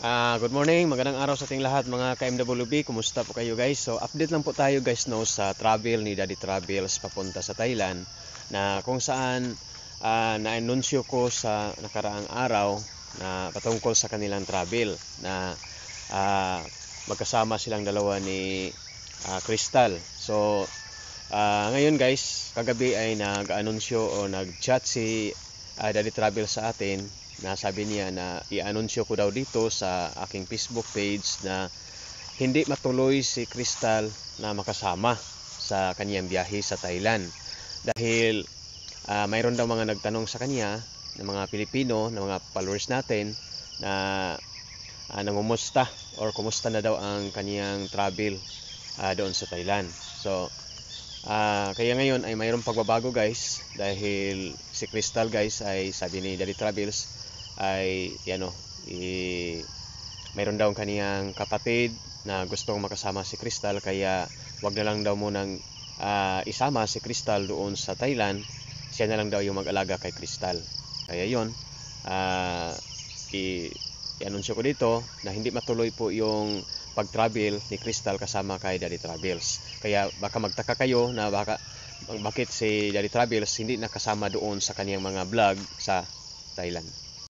Good morning, magandang araw sa ating lahat mga ka-MWB. Kumusta po kayo guys? So update lang po tayo guys no sa travel ni Daddy Travels papunta sa Thailand, na kung saan na-anunsyo ko sa nakaraang araw na patungkol sa kanilang travel na magkasama silang dalawa ni Crystal. So ngayon guys, kagabi ay nag-anunsyo o nag-chat si Daddy Travel sa atin, na sabi niya na i-anunsyo ko daw dito sa aking Facebook page na hindi matuloy si Crystal na makasama sa kaniyang biyahe sa Thailand dahil mayroon daw mga nagtanong sa kanya ng mga Pilipino, ng mga followers natin na nangumusta or kumusta na daw ang kaniyang travel doon sa Thailand. So kaya ngayon ay mayroong pagbabago guys, dahil si Crystal guys ay sabi ni Daddy Travels ay mayroon daw kaniyang kapatid na gustong makasama si Crystal, kaya wag na lang daw munang isama si Crystal doon sa Thailand. Siya na lang daw yung mag-alaga kay Crystal. Kaya yun, i-anunsyo ko dito na hindi matuloy po yung pag-travel ni Crystal kasama kay Daddy Travels. Kaya baka magtaka kayo na bakit si Daddy Travels hindi nakasama doon sa kaniyang mga vlog sa Thailand.